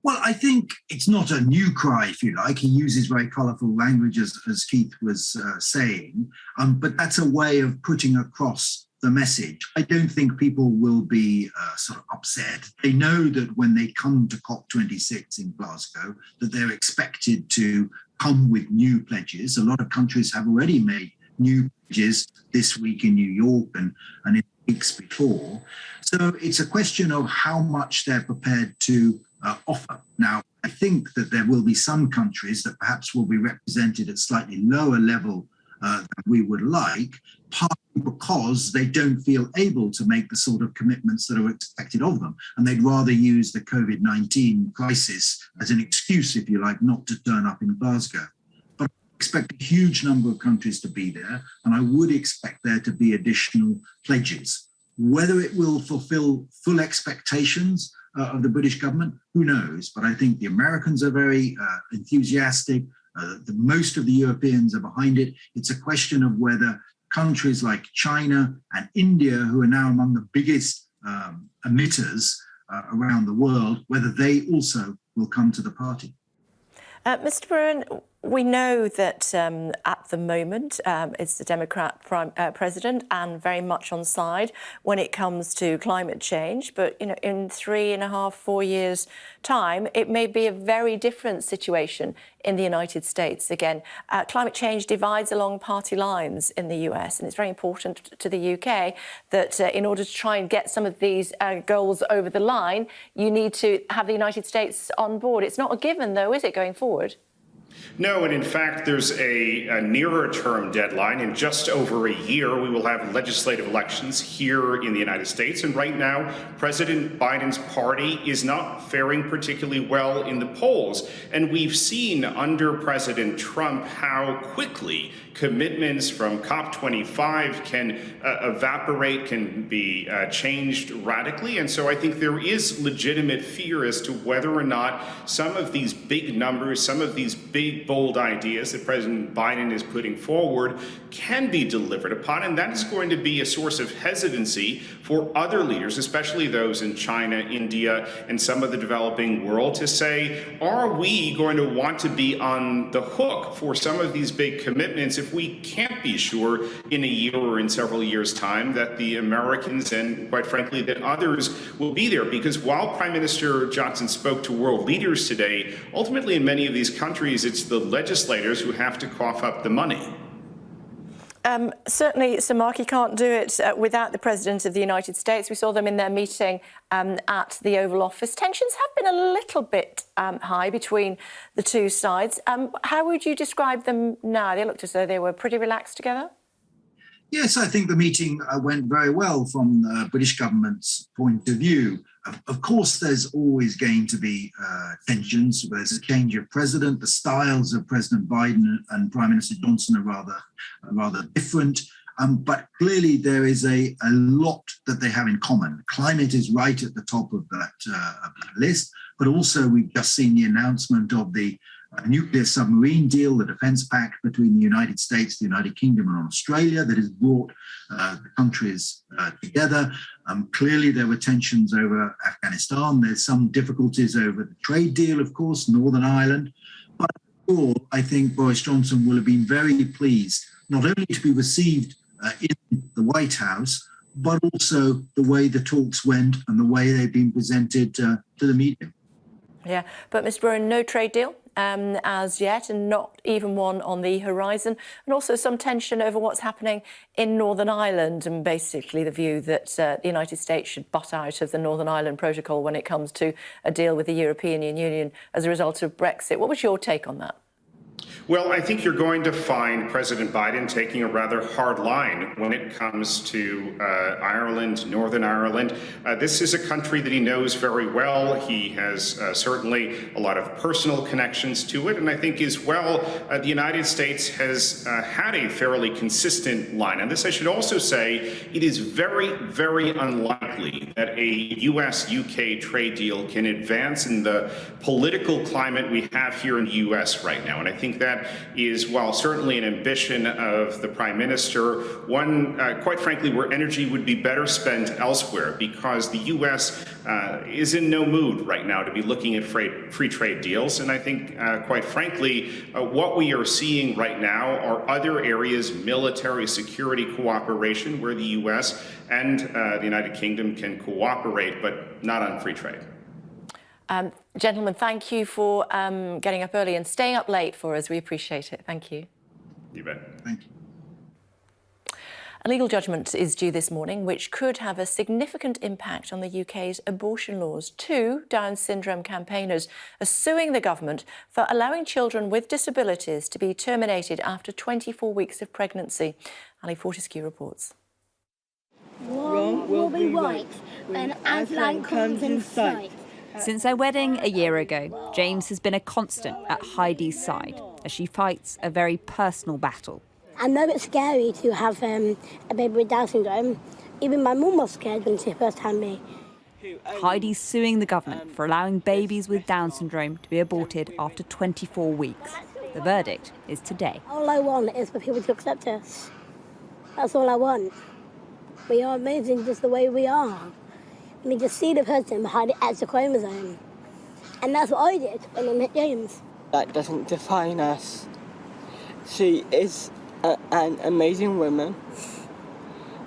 Speaker 10: Well, I think it's not a new cry, if you like. He uses very colourful language, as Keith was saying, but that's a way of putting across the message. I don't think people will be sort of upset. They know that when they come to COP26 in Glasgow, that they're expected to come with new pledges. A lot of countries have already made new pledges this week in New York and in weeks before. So it's a question of how much they're prepared to offer. Now, I think that there will be some countries that perhaps will be represented at slightly lower level than we would like, partly because they don't feel able to make the sort of commitments that are expected of them. And they'd rather use the COVID-19 crisis as an excuse, if you like, not to turn up in Glasgow. But expect a huge number of countries to be there, and I would expect there to be additional pledges. Whether it will fulfill full expectations of the British government, who knows? But I think the Americans are very enthusiastic. Most of the Europeans are behind it. It's a question of whether countries like China and India, who are now among the biggest emitters around the world, whether they also will come to the party.
Speaker 1: Mr. Bruin, we know that at the moment it's the Democrat president and very much on side when it comes to climate change. But, you know, in 3.5, 4 years' time, it may be a very different situation in the United States. Again, climate change divides along party lines in the US, and it's very important to the UK that in order to try and get some of these goals over the line, you need to have the United States on board. It's not a given, though, is it, going forward?
Speaker 11: No, and in fact, there's a nearer term deadline. In just over a year, we will have legislative elections here in the United States. And right now, President Biden's party is not faring particularly well in the polls. And we've seen under President Trump how quickly commitments from COP25 can evaporate, can be changed radically. And so I think there is legitimate fear as to whether or not some of these big numbers, some of these big, bold ideas that President Biden is putting forward can be delivered upon. And that is going to be a source of hesitancy for other leaders, especially those in China, India, and some of the developing world, to say, are we going to want to be on the hook for some of these big commitments if we can't be sure in a year or in several years' time that the Americans and, quite frankly, that others will be there? Because while Prime Minister Johnson spoke to world leaders today, ultimately in many of these countries, it's the legislators who have to cough up the money.
Speaker 1: Certainly, Sir Mark, you can't do it without the President of the United States. We saw them in their meeting at the Oval Office. Tensions have been a little bit high between the two sides. How would you describe them now? They looked as though they were pretty relaxed together.
Speaker 10: Yes, I think the meeting went very well from the British government's point of view. Of course, there's always going to be tensions. There's a change of president. The styles of President Biden and Prime Minister Johnson are rather different. But clearly, there is a lot that they have in common. Climate is right at the top of that list. But also, we've just seen the announcement of the nuclear submarine deal, the defence pact between the United States, the United Kingdom and Australia that has brought the countries together. Clearly there were tensions over Afghanistan. There's some difficulties over the trade deal, of course, Northern Ireland. But overall, I think Boris Johnson will have been very pleased not only to be received in the White House, but also the way the talks went and the way they've been presented to the media.
Speaker 1: Yeah, but Mr. Bruin, no trade deal as yet, and not even one on the horizon, and also some tension over what's happening in Northern Ireland, and basically the view that the United States should butt out of the Northern Ireland Protocol when it comes to a deal with the European Union as a result of Brexit. What was your take on that?
Speaker 11: Well, I think you're going to find President Biden taking a rather hard line when it comes to Ireland, Northern Ireland. This is a country that he knows very well. He has certainly a lot of personal connections to it. And I think as well, the United States has had a fairly consistent line. And this, I should also say, it is very, very unlikely that a U.S.-UK trade deal can advance in the political climate we have here in the U.S. right now. And I think that is, while certainly an ambition of the Prime Minister, one, quite frankly, where energy would be better spent elsewhere, because the U.S. Is in no mood right now to be looking at free trade deals. And I think, quite frankly, what we are seeing right now are other areas, military security cooperation, where the U.S. and the United Kingdom can cooperate, but not on free trade.
Speaker 1: Gentlemen, thank you for getting up early and staying up late for us. We appreciate it. Thank you.
Speaker 11: You bet.
Speaker 10: Thank you.
Speaker 1: A legal judgment is due this morning, which could have a significant impact on the UK's abortion laws. 2 Down syndrome campaigners are suing the government for allowing children with disabilities to be terminated after 24 weeks of pregnancy. Ali Fortescue reports.
Speaker 12: Wrong will be right when Aslan comes in sight.
Speaker 13: Since their wedding a year ago, James has been a constant at Heidi's side. as she fights a very personal battle.
Speaker 12: I know it's scary to have a baby with Down syndrome. Even my mum was scared when she first had me.
Speaker 13: Heidi's suing the government for allowing babies with Down syndrome to be aborted after 24 weeks. The verdict is today.
Speaker 12: All I want is for people to accept us. That's all I want. We are amazing just the way we are. I mean, just see the person behind the extra chromosome. And that's what I did when I met James.
Speaker 14: That doesn't define us. She is an amazing woman.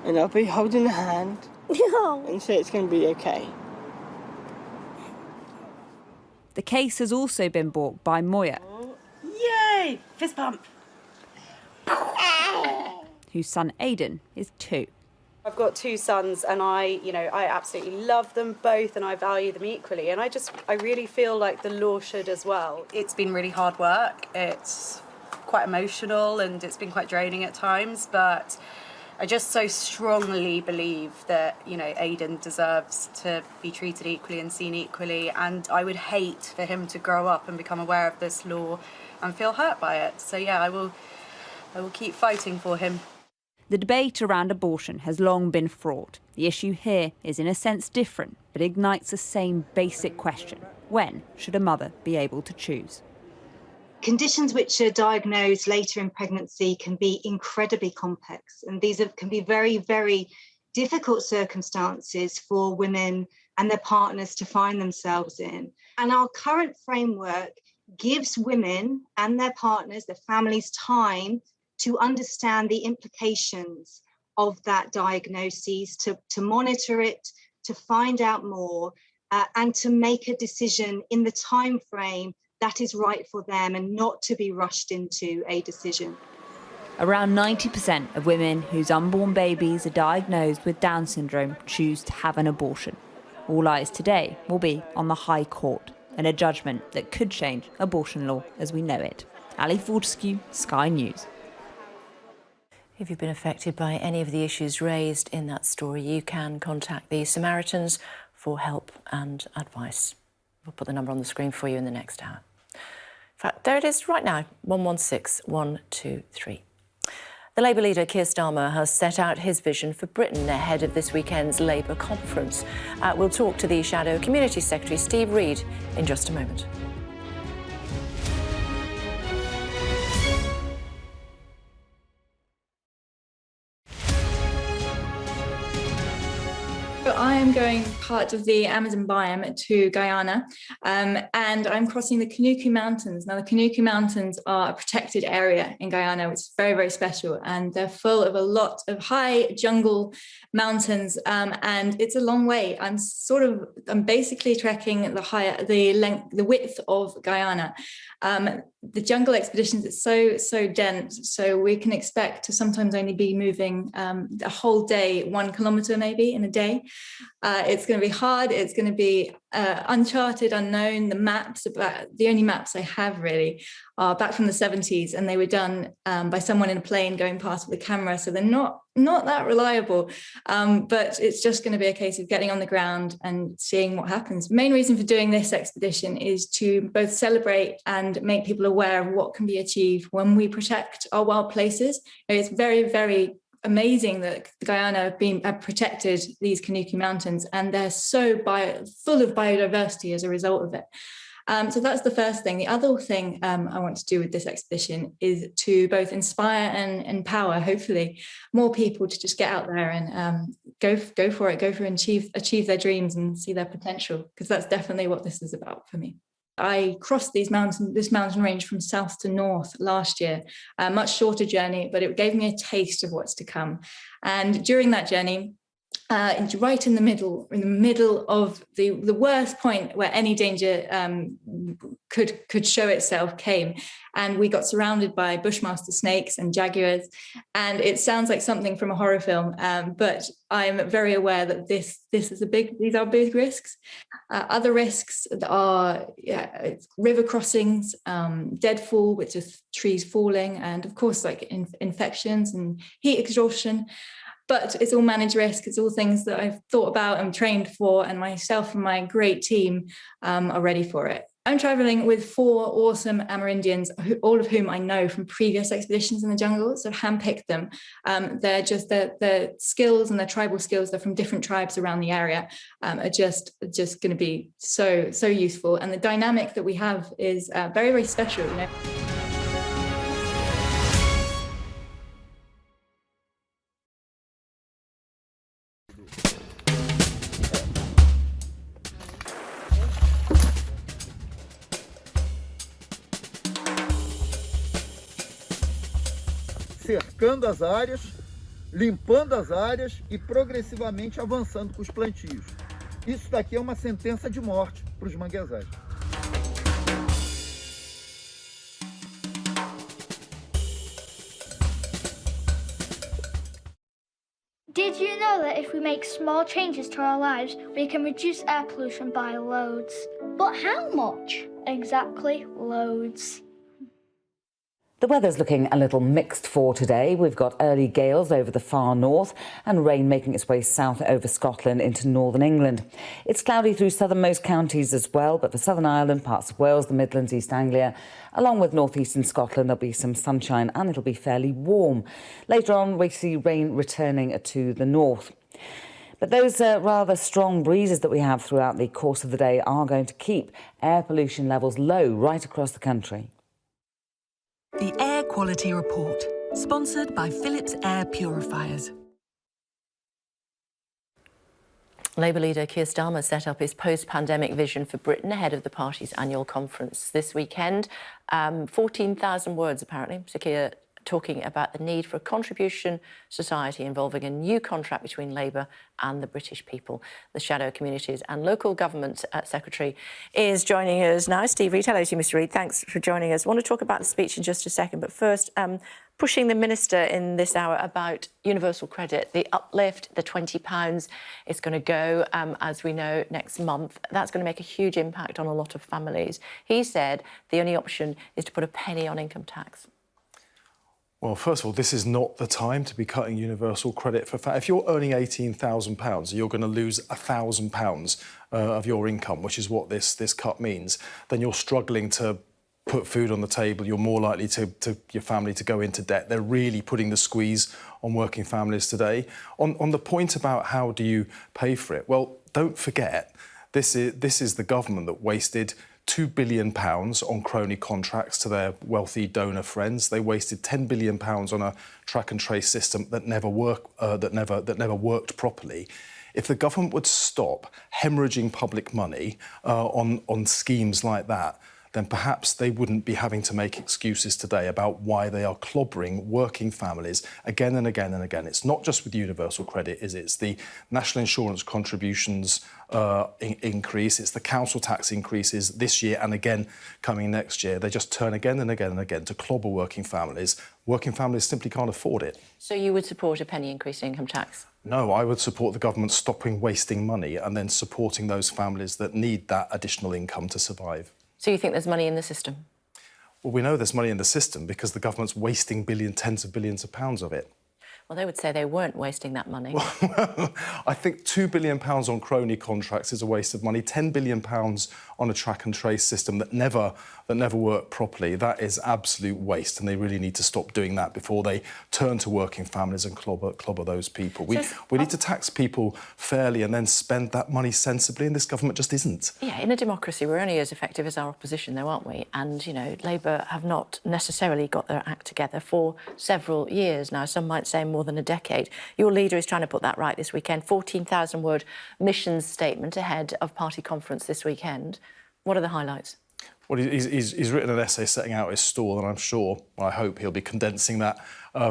Speaker 14: And I'll be holding her hand and say it's going to be okay.
Speaker 13: The case has also been brought by Moya.
Speaker 15: Yay! Fist bump.
Speaker 13: Whose son Aidan is 2.
Speaker 16: I've got 2 sons and I absolutely love them both and I value them equally. And I really feel like the law should as well. It's been really hard work. It's quite emotional and it's been quite draining at times, but I just so strongly believe that, Aidan deserves to be treated equally and seen equally. And I would hate for him to grow up and become aware of this law and feel hurt by it. So yeah, I will keep fighting for him.
Speaker 13: The debate around abortion has long been fraught. The issue here is in a sense different, but ignites the same basic question. When should a mother be able to choose?
Speaker 17: Conditions which are diagnosed later in pregnancy can be incredibly complex, and these can be very, very difficult circumstances for women and their partners to find themselves in. And our current framework gives women and their partners, their families, time to understand the implications of that diagnosis, to monitor it, to find out more, and to make a decision in the time frame that is right for them and not to be rushed into a decision.
Speaker 13: Around 90% of women whose unborn babies are diagnosed with Down syndrome choose to have an abortion. All eyes today will be on the High Court and a judgment that could change abortion law as we know it. Ali Fortescue, Sky News.
Speaker 1: If you've been affected by any of the issues raised in that story, you can contact the Samaritans for help and advice. We'll put the number on the screen for you in the next hour. In fact, there it is right now, 116 123. The Labour leader Keir Starmer has set out his vision for Britain ahead of this weekend's Labour conference. We'll talk to the Shadow Community Secretary Steve Reid in just a moment.
Speaker 18: I am going part of the Amazon biome to Guyana, and I'm crossing the Kanuku Mountains. Now, the Kanuku Mountains are a protected area in Guyana, which is very, very special, and they're full of a lot of high jungle mountains, and it's a long way. I'm basically trekking the width of Guyana. The jungle expeditions, it's so dense, so we can expect to sometimes only be moving a whole day, 1 kilometre maybe in a day. It's going to be hard. It's going to be uncharted, unknown. The only maps I have really are back from the 70s, and they were done by someone in a plane going past with a camera, so they're not that reliable. But it's just going to be a case of getting on the ground and seeing what happens. The main reason for doing this expedition is to both celebrate and make people aware of what can be achieved when we protect our wild places. It's very, very amazing that Guyana have protected these Kanuku Mountains, and they're so full of biodiversity as a result of it. So that's the first thing. The other thing I want to do with this expedition is to both inspire and empower, hopefully, more people to just get out there and go for it and achieve their dreams and see their potential, because that's definitely what this is about for me. I crossed this mountain range from south to north last year, a much shorter journey, but it gave me a taste of what's to come. And during that journey, right in the middle of the worst point where any danger could show itself came, and we got surrounded by bushmaster snakes and jaguars, and it sounds like something from a horror film, but I'm very aware that these are big risks. Other risks are river crossings, deadfall, which is trees falling, and of course like infections and heat exhaustion. But it's all managed risk. It's all things that I've thought about and trained for, and myself and my great team are ready for it. I'm travelling with 4 awesome Amerindians, all of whom I know from previous expeditions in the jungle, so I've handpicked them. They're just their skills and their tribal skills, they're from different tribes around the area, are just going to be so useful. And the dynamic that we have is very, very special, you know.
Speaker 19: Cercando as áreas, limpando as áreas e progressivamente avançando com os plantios. Isso daqui é uma sentença de morte para os manguezais.
Speaker 20: Did you know that if we make small changes to our lives, we can reduce air pollution by loads? But how much? Exactly, loads.
Speaker 21: The weather's looking a little mixed for today. We've got early gales over the far north and rain making its way south over Scotland into northern England. It's cloudy through southernmost counties as well, but for Southern Ireland, parts of Wales, the Midlands, East Anglia, along with northeastern Scotland, there'll be some sunshine and it'll be fairly warm. Later on, we see rain returning to the north. But those rather strong breezes that we have throughout the course of the day are going to keep air pollution levels low right across the country.
Speaker 22: The Air Quality Report, sponsored by Philips Air Purifiers.
Speaker 1: Labour leader Keir Starmer set up his post-pandemic vision for Britain ahead of the party's annual conference this weekend. 14,000 words, apparently. So Keir talking about the need for a contribution society involving a new contract between Labour and the British people. The Shadow Communities and Local Government Secretary is joining us now. Steve Reid. Hello to you, Mr Reid. Thanks for joining us. I want to talk about the speech in just a second, but first, pushing the Minister in this hour about universal credit, the uplift, the £20, it's going to go, as we know, next month. That's going to make a huge impact on a lot of families. He said the only option is to put a penny on income tax.
Speaker 23: Well, first of all, this is not the time to be cutting universal credit for if you're earning £18,000, you're going to lose £1,000 of your income, which is what this cut means. Then you're struggling to put food on the table. You're more likely to your family to go into debt. They're really putting the squeeze on working families today. On the point about how do you pay for it, well, don't forget this is the government that wasted £2 billion on crony contracts to their wealthy donor friends. They wasted £10 billion on a track and trace system that never worked properly. If the government would stop hemorrhaging public money on schemes like that, then perhaps they wouldn't be having to make excuses today about why they are clobbering working families again and again and again. It's not just with universal credit, is it? It's the national insurance contributions increase, it's the council tax increases this year and again coming next year. They just turn again and again and again to clobber working families. Working families simply can't afford it.
Speaker 1: So you would support a penny increase in income tax?
Speaker 23: No, I would support the government stopping wasting money and then supporting those families that need that additional income to survive.
Speaker 1: So you think there's money in the system?
Speaker 23: Well, we know there's money in the system because the government's wasting tens of billions of pounds of it.
Speaker 1: Well, they would say they weren't wasting that money.
Speaker 23: Well, I think £2 billion on crony contracts is a waste of money. £10 billion on a track and trace system that never worked properly. That is absolute waste, and they really need to stop doing that before they turn to working families and clobber those people. We need to tax people fairly and then spend that money sensibly, and this government just isn't.
Speaker 1: Yeah, in a democracy, we're only as effective as our opposition, though, aren't we? And, you know, Labour have not necessarily got their act together for several years now. Some might say more than a decade. Your leader is trying to put that right this weekend. 14,000-word mission statement ahead of party conference this weekend. What are the highlights?
Speaker 23: Well, he's written an essay setting out his stall, and I'm sure, well, I hope he'll be condensing that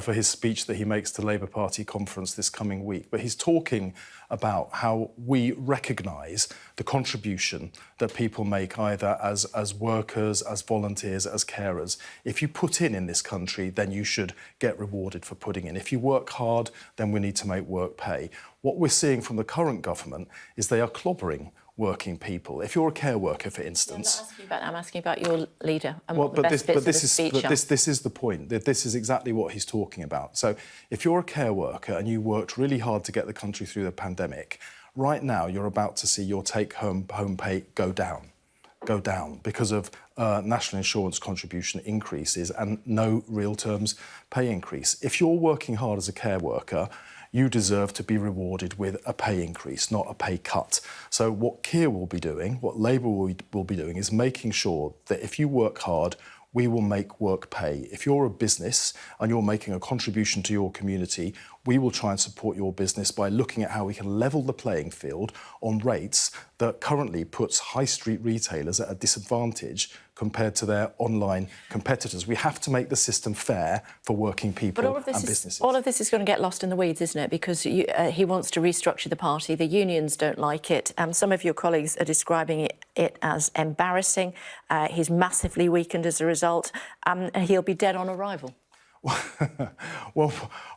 Speaker 23: for his speech that he makes to Labour Party conference this coming week. But he's talking about how we recognise the contribution that people make either as workers, as volunteers, as carers. If you put in this country, then you should get rewarded for putting in. If you work hard, then we need to make work pay. What we're seeing from the current government is they are clobbering working people. If you're a care worker, for instance...
Speaker 1: I'm asking about your leader and what the best bits of the speech are.
Speaker 23: This is the point. This is exactly what he's talking about. So if you're a care worker and you worked really hard to get the country through the pandemic, right now you're about to see your take-home pay go down. go down because of national insurance contribution increases and no real terms pay increase. If you're working hard as a care worker, you deserve to be rewarded with a pay increase, not a pay cut. So what Keir will be doing, what Labour will be doing, is making sure that if you work hard, we will make work pay. If you're a business and you're making a contribution to your community, we will try and support your business by looking at how we can level the playing field on rates that currently puts high street retailers at a disadvantage compared to their online competitors. We have to make the system fair for working people and businesses.
Speaker 1: All of this is going to get lost in the weeds, isn't it? Because he wants to restructure the party. The unions don't like it. Some of your colleagues are describing it as embarrassing. He's massively weakened as a result, and he'll be dead on arrival.
Speaker 23: Well,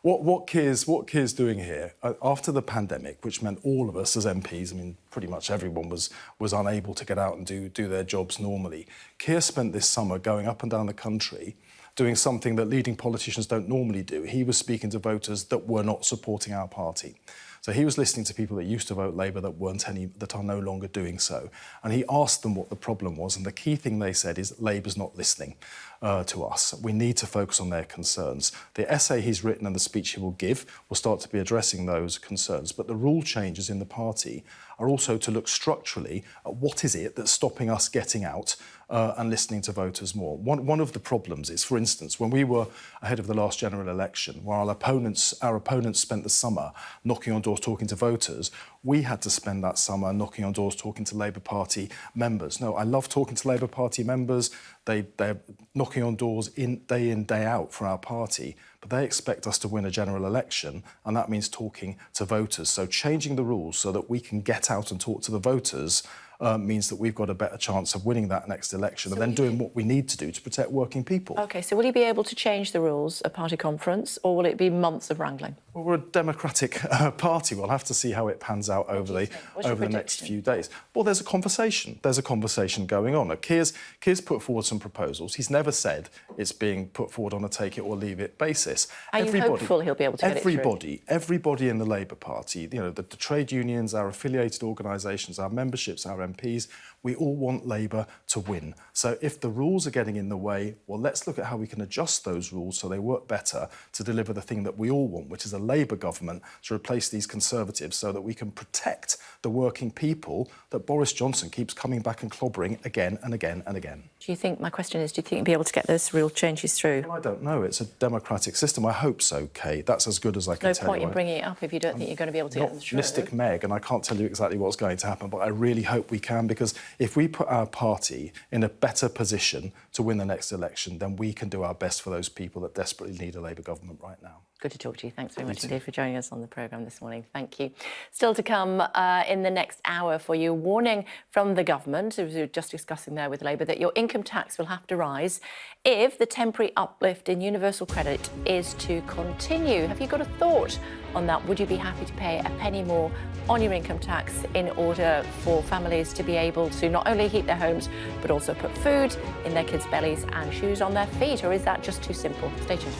Speaker 23: what Keir's doing here, after the pandemic, which meant all of us as MPs, I mean, pretty much everyone was unable to get out and do their jobs normally. Keir spent this summer going up and down the country doing something that leading politicians don't normally do. He was speaking to voters that were not supporting our party. So he was listening to people that used to vote Labour that are no longer doing so. And he asked them what the problem was. And the key thing they said is Labour's not listening to us. We need to focus on their concerns. The essay he's written and the speech he will give will start to be addressing those concerns. But the rule changes in the party are also to look structurally at what is it that's stopping us getting out and listening to voters more. One of the problems is, for instance, when we were ahead of the last general election, where our opponents spent the summer knocking on doors talking to voters, we had to spend that summer knocking on doors talking to Labour Party members. No, I love talking to Labour Party members. They're knocking on doors in, day out for our party, but they expect us to win a general election, and that means talking to voters. So changing the rules so that we can get out and talk to the voters means that we've got a better chance of winning that next election and then doing what we need to do to protect working people.
Speaker 1: OK, so will you be able to change the rules at party conference, or will it be months of wrangling?
Speaker 23: Well, we're a democratic party. We'll have to see how it pans out over the next few days. Well, there's a conversation. There's a conversation going on. Keir's put forward some proposals. He's never said it's being put forward on a take-it-or-leave-it basis.
Speaker 1: Are you hopeful he'll be able to get it through?
Speaker 23: Everybody in the Labour Party, you know, the trade unions, our affiliated organisations, our memberships, our MPs, we all want Labour to win. So if the rules are getting in the way, well, let's look at how we can adjust those rules so they work better to deliver the thing that we all want, which is a Labour government to replace these Conservatives so that we can protect the working people that Boris Johnson keeps coming back and clobbering again and again and again.
Speaker 1: Do you think, my question is, do you think you'll be able to get those real changes through?
Speaker 23: Well, I don't know. It's a democratic system. I hope so, Kate. That's as good as I can tell you.
Speaker 1: No point in bringing it up if you don't think you're going to be able to get them through.
Speaker 23: Mystic Meg, and I can't tell you exactly what's going to happen, but I really hope we can, because if we put our party in a better position to win the next election, then we can do our best for those people that desperately need a Labour government right now.
Speaker 1: Good to talk to you. Thanks very much indeed for joining us on the programme this morning. Thank you. Still to come in the next hour for you, warning from the government, as we were just discussing there with Labour, that your income tax will have to rise if the temporary uplift in universal credit is to continue. Have you got a thought on that? Would you be happy to pay a penny more on your income tax in order for families to be able to not only heat their homes, but also put food in their kids' bellies and shoes on their feet? Or is that just too simple? Stay tuned.